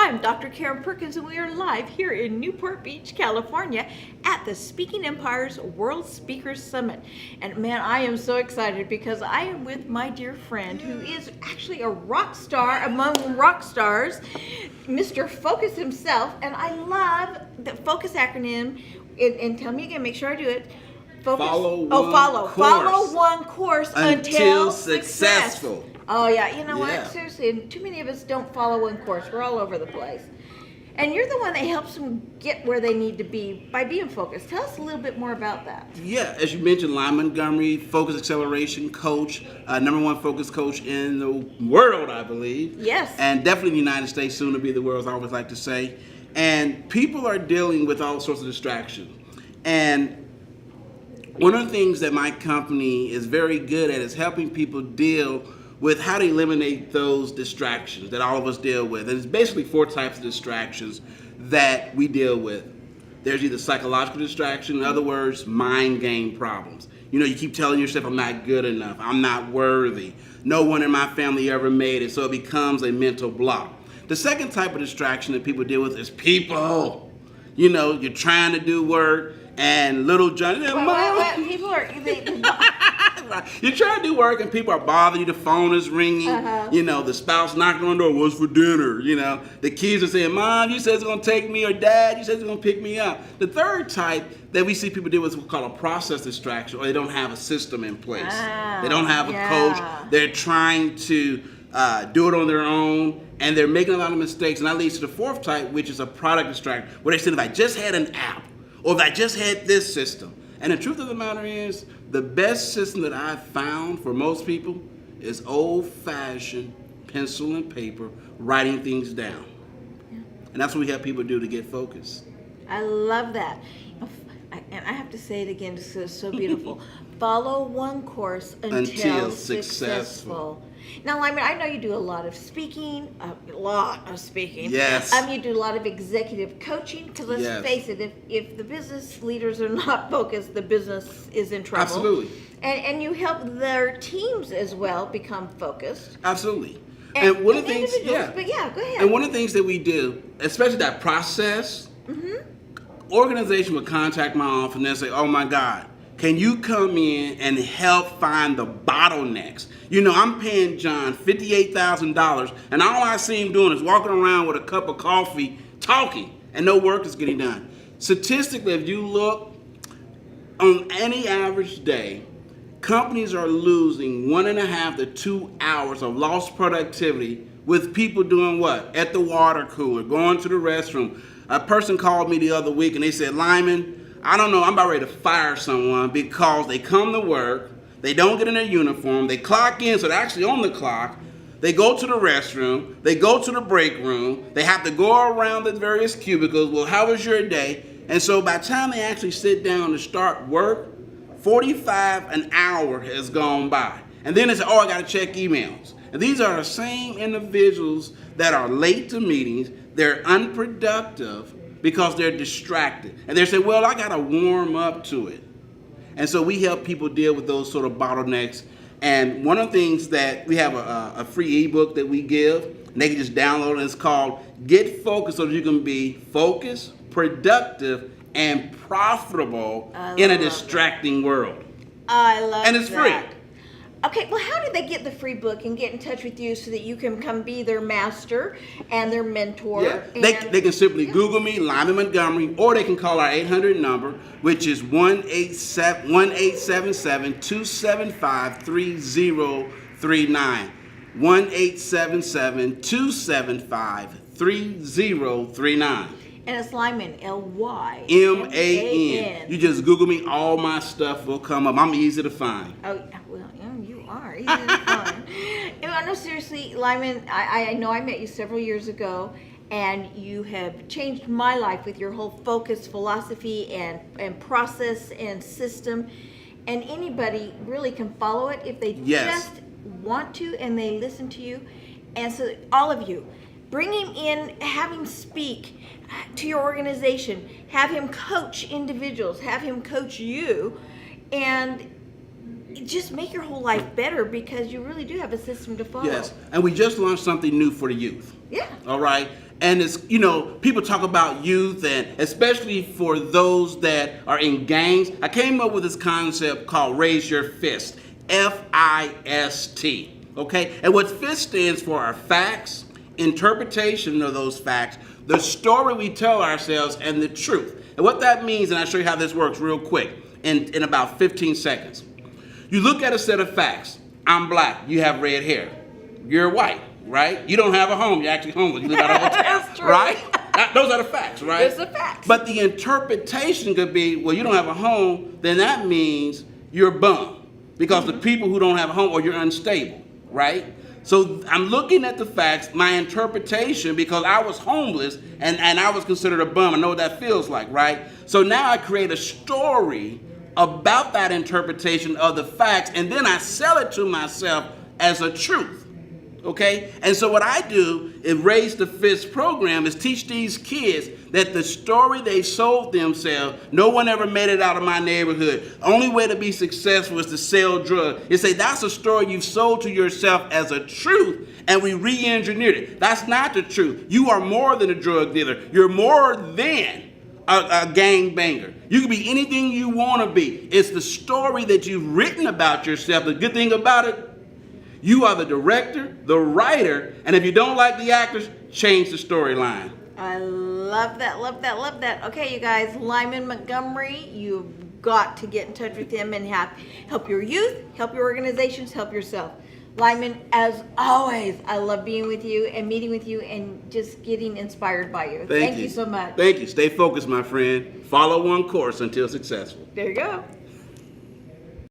I'm Dr. Karen Perkins, and we are live here in Newport Beach, California at the Speaking Empires World Speakers Summit. And man, I am so excited because I am with my dear friend who is actually a rock star among rock stars, Mr. Focus himself. And I love the Focus acronym. And tell me again, make sure I do it. Focus. Follow one course until successful. Oh yeah, you know what? Seriously, too many of us don't follow one course. We're all over the place. And you're the one that helps them get where they need to be by being focused. Tell us a little bit more about that. Yeah, as you mentioned, Lyman Montgomery, focus acceleration coach, #1 focus coach in the world, I believe. Yes. And definitely in the United States, soon to be the world, as I always like to say. And people are dealing with all sorts of distractions. And one of the things that my company is very good at is helping people deal with how to eliminate those distractions that all of us deal with. And it's basically 4 types of distractions that we deal with. There's either psychological distraction, in other words, mind game problems. You know, you keep telling yourself, I'm not good enough, I'm not worthy, no one in my family ever made it, so it becomes a mental block. The second type of distraction that people deal with is people. You know, you're trying to do work, and little Johnny, people are... You're trying to do work and people are bothering you. The phone is ringing. You know, the spouse knocking on the door. What's for dinner? You know, the kids are saying, Mom, you said it's going to take me, or Dad, you said it's going to pick me up. The third type that we see people deal with is what's called a process distraction, or they don't have a system in place. They don't have a coach. They're trying to do it on their own, and they're making a lot of mistakes. And that leads to the fourth type, which is a product distraction, where they say, if I just had an app, or if I just had this system. And the truth of the matter is, the best system that I've found for most people is old-fashioned pencil and paper, writing things down. And that's what we help people do to get focused. I love that. And I have to say it again, it's so beautiful. Follow one course until successful. Now, Lyman, I know you do a lot of speaking, Yes. You do a lot of executive coaching, because let's face it, if the business leaders are not focused, the business is in trouble. Absolutely. And you help their teams as well become focused. Absolutely. And one of the things, but yeah, go ahead. And one of the things that we do, especially that process, organization would contact my office and they'll say, oh my God, can you come in and help find the bottlenecks? You know, I'm paying John $58,000, and all I see him doing is walking around with a cup of coffee, talking, and no work is getting done. Statistically, if you look on any average day, companies are losing 1.5 to 2 hours of lost productivity with people doing what? At the water cooler, going to the restroom. A person called me the other week and they said, Lyman, I don't know, I'm about ready to fire someone because they come to work, they don't get in their uniform, they clock in, so they're actually on the clock, they go to the restroom, they go to the break room, they have to go around the various cubicles, well, how was your day? And so by the time they actually sit down to start work, 45 an hour has gone by. And then they say, oh, I got to check emails. And these are the same individuals that are late to meetings, they're unproductive, because they're distracted. And they say, well, I got to warm up to it. And so we help people deal with those sort of bottlenecks. And one of the things that we have a free ebook that we give, and they can just download it. It's called Get Focused, so that you can be focused, productive, and profitable in a distracting world. I love that. And it's free. Okay, well, how did they get the free book and get in touch with you so that you can come be their master and their mentor? Yeah, they can simply Google me, Lyman Montgomery, or they can call our 800 number, which is 1-877-275-3039. 1-877-275-3039. And it's Lyman, Lyman. You just Google me, all my stuff will come up. I'm easy to find. Oh, well, you are easy to find. No, seriously, Lyman, I know I met you several years ago, and you have changed my life with your whole focus, philosophy, and process and system. And anybody really can follow it if they just want to and they listen to you. And so all of you, bring him in, have him speak to your organization, have him coach individuals, have him coach you, and just make your whole life better, because you really do have a system to follow. Yes, and we just launched something new for the youth. Yeah. All right, And it's, people talk about youth, and especially for those that are in gangs. I came up with this concept called Raise Your Fist, FIST. Okay? And what FIST stands for are facts, interpretation of those facts, the story we tell ourselves, and the truth. And what that means, and I'll show you how this works real quick in about 15 seconds. You look at a set of facts. I'm black. You have red hair. You're white, right? You don't have a home. You're actually homeless. You live out of a hotel, That's true. right? Those are the facts, right? Those are the facts. But the interpretation could be, well, you don't have a home, then that means you're bum. Because the people who don't have a home, or you're unstable, right? So I'm looking at the facts, my interpretation, because I was homeless and I was considered a bum. I know what that feels like, right? So now I create a story about that interpretation of the facts, and then I sell it to myself as a truth. Okay? And so what I do in Raise the Fist program is teach these kids that the story they sold themselves, no one ever made it out of my neighborhood. Only way to be successful is to sell drugs. You say that's a story you've sold to yourself as a truth, and we re-engineered it. That's not the truth. You are more than a drug dealer. You're more than a gangbanger. You can be anything you want to be. It's the story that you've written about yourself. The good thing about it, you are the director, the writer, and if you don't like the actors, change the storyline. I love that, love that, love that. Okay, you guys, Lyman Montgomery, you've got to get in touch with him and help your youth, help your organizations, help yourself. Lyman, as always, I love being with you and meeting with you and just getting inspired by you. Thank you so much. Thank you. Stay focused, my friend. Follow one course until successful. There you go.